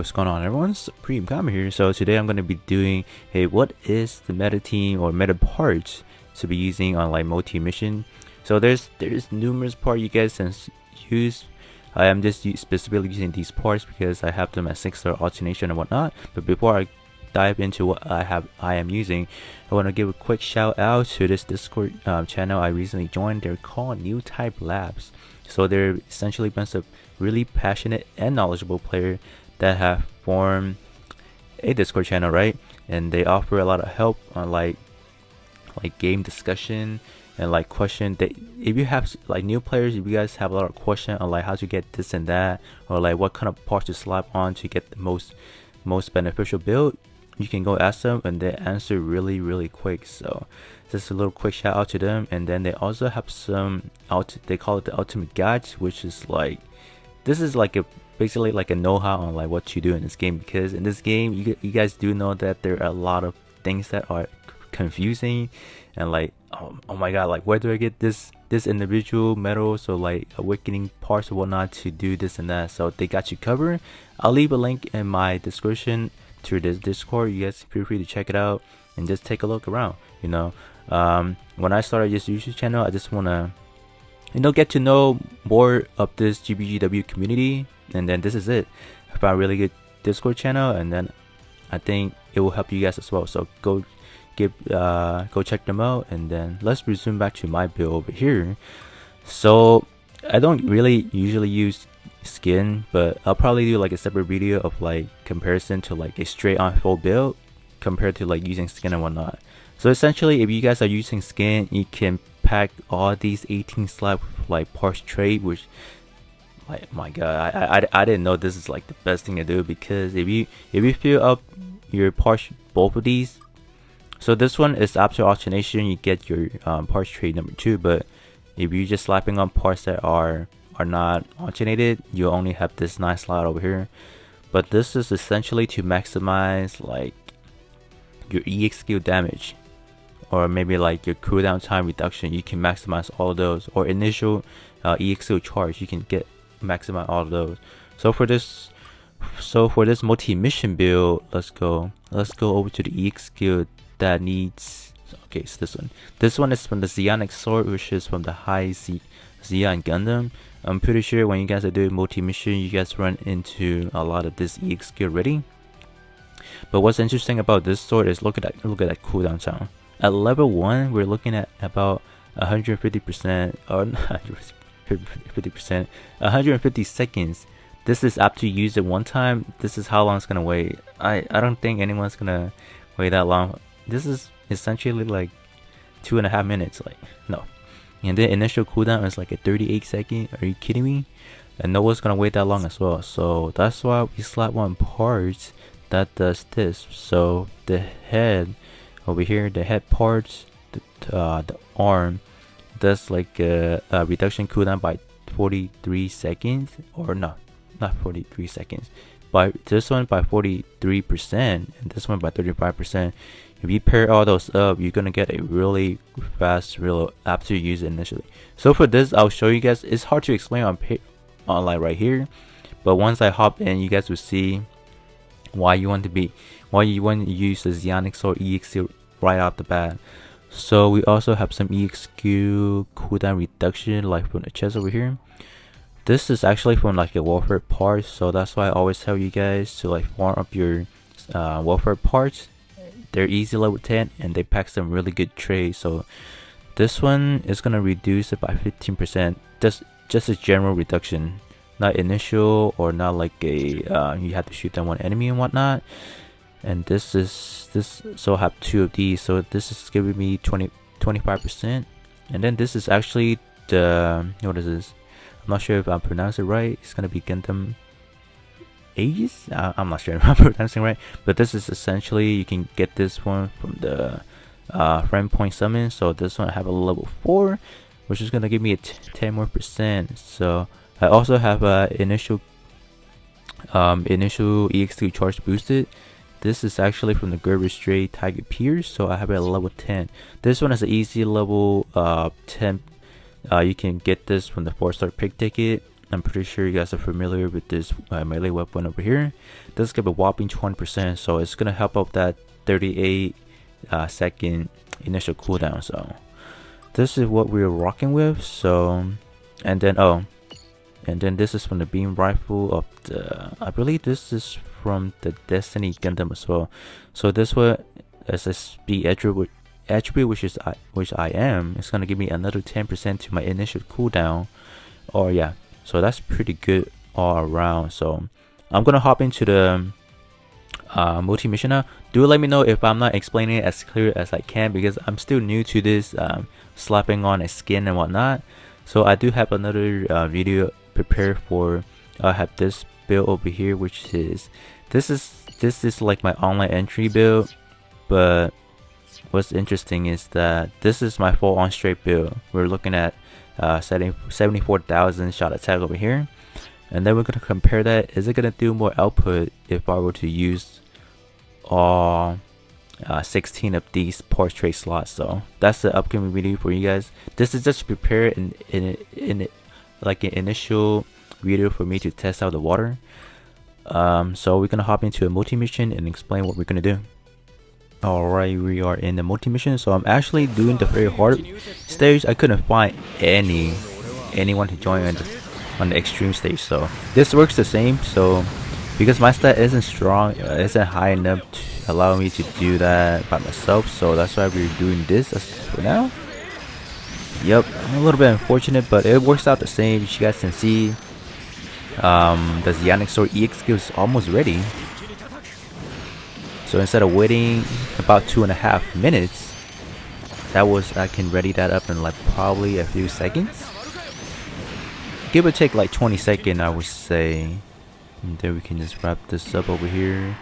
What's going on, everyone? Supreme Kama here. So today I'm going to be doing what is the meta team or meta parts to be using on like multi-mission. So there's numerous parts you guys can use. I am just specifically using these parts because I have them at 6-star alternation and whatnot. But before I dive into what I am using, I want to give a quick shout out to this Discord channel I recently joined. They're called New Type Labs. So they're essentially a bunch of really passionate and knowledgeable players that have formed a Discord channel, right? And they offer a lot of help on like game discussion and like question that if you have like new players, if you guys have a lot of question on like how to get this and that, or like what kind of parts to slap on to get the most beneficial build, you can go ask them and they answer really quick. So just a little quick shout out to them. And then they also have some they call it the ultimate guides, which is like, this is like a basically like a know-how on like what you do in this game, because in this game you guys do know that there are a lot of things that are confusing and like oh my god, like where do I get this individual medals or like awakening parts or whatnot to do this and that. So they got you covered. I'll leave a link in my description to this Discord. You guys feel free to check it out and just take a look around. You know, when I started this YouTube channel, I just want to get to know more of this GBGW community, and then this is it. I found a really good Discord channel, and then I think it will help you guys as well. So go check them out, and then let's resume back to my build over here. So I don't really usually use skin, but I'll probably do like a separate video of like comparison to like a straight on full build compared to like using skin and whatnot. So essentially, if you guys are using skin, you can pack all these 18 slab like parts trade, which like my god, I didn't know this is like the best thing to do, because if you fill up your parts, both of these, so this one is after alternation you get your parts trade number 2, but if you're just slapping on parts that are not alternated, you only have this nice slot over here. But this is essentially to maximize like your EX skill damage, or maybe like your cooldown time reduction. You can maximize all of those, or initial EX skill charge, you can maximize all of those. So for this multi-mission build, let's go over to the EX skill that needs, okay, so this one is from the Zeonic sword, which is from the high Zeon Gundam. I'm pretty sure when you guys are doing multi-mission, you guys run into a lot of this EX skill already. But what's interesting about this sword is look at that cooldown time. At level 1, we're looking at about 150%, or not 50%, 150 seconds. This is after you use it one time. This is how long it's gonna wait. I don't think anyone's gonna wait that long. This is essentially like 2.5 minutes. Like, no. And the initial cooldown is like a 38 second. Are you kidding me? And no one's gonna wait that long as well. So that's why we slap one part that does this. So the head over here, the head parts, the arm does like a reduction cooldown by 43 seconds, or no, not 43 seconds, by this one by 43% and this one by 35%. If you pair all those up, you're gonna get a really fast reload after you use it initially. So for this, I'll show you guys. It's hard to explain on like right here, but once I hop in, you guys will see why you want to use the Zeonic sword EX right off the bat. So we also have some EXQ cooldown reduction, like from the chest over here. This is actually from like a warfare part, so that's why I always tell you guys to like farm up your warfare parts. They're easy level 10 and they pack some really good trades. So this one is gonna reduce it by 15%. Just a general reduction, not initial or not like a you have to shoot down one enemy and whatnot. And this, so I have 2 of these, so this is giving me 25%. And then this is actually the, what is this? I'm not sure if I'm pronouncing it right. It's gonna be Gundam Aegis. I'm not sure if I'm pronouncing right, but this is essentially, you can get this one from the friend point summon. So this one I have a level 4, which is gonna give me a 10% more. So I also have initial EX2 charge boosted. This is actually from the Gerber Stray Tiger Pierce, so I have it at level 10. This one is an easy level 10. You can get this from the 4-star pick ticket. I'm pretty sure you guys are familiar with this melee weapon over here. This give a whopping 20%, so it's gonna help out that 38 second initial cooldown. So this is what we're rocking with. So and then this is from the beam rifle of the, I believe this is from the Destiny Gundam as well. So this one as a speed attribute, which I am, it's gonna give me another 10% to my initial cooldown. Or yeah, so that's pretty good all around. So I'm gonna hop into the multi mission now. Do let me know if I'm not explaining it as clear as I can, because I'm still new to this slapping on a skin and whatnot. So I do have another video prepared for. I have this build over here, which is this is like my online entry build, but what's interesting is that this is my full on straight build. We're looking at 74,000 shot attack over here, and then we're going to compare that. Is it going to do more output if I were to use all 16 of these portrait slots? So that's the upcoming video for you guys. This is just to prepare in like an initial video for me to test out the water. So we're gonna hop into a multi-mission and explain what we're gonna do. Alright, we are in the multi-mission. So I'm actually doing the very hard stage. I couldn't find anyone to join on the extreme stage, so this works the same. So because my stat isn't strong, isn't high enough to allow me to do that by myself, so that's why we're doing this as for now. Yep, a little bit unfortunate, but it works out the same. You guys can see the Zeonic Sword EX skill is almost ready. So instead of waiting about 2.5 minutes, I can ready that up in like probably a few seconds. Give or take like 20 seconds, I would say. And then we can just wrap this up over here.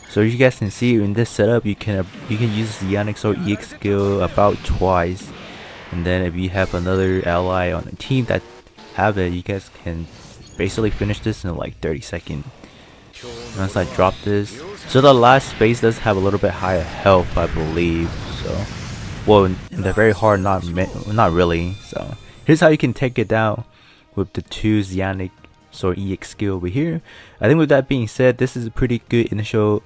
So you guys can see in this setup, you can use the Zeonic Sword EX skill about twice. And then if you have another ally on the team that have it, you guys can basically finish this in like 30 seconds. Once I drop this, so the last phase does have a little bit higher health, I believe. So, well, in the very hard, not really. So here's how you can take it down with the 2 Zeonic Sword EX skill over here. I think with that being said, this is a pretty good initial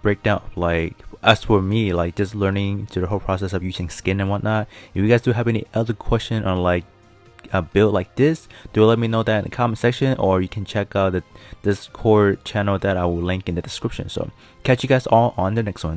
breakdown of, like, as for me, like just learning to the whole process of using skin and whatnot. If you guys do have any other question on like a build like this, do let me know that in the comment section, or you can check out the Discord channel that I will link in the description. So catch you guys all on the next one.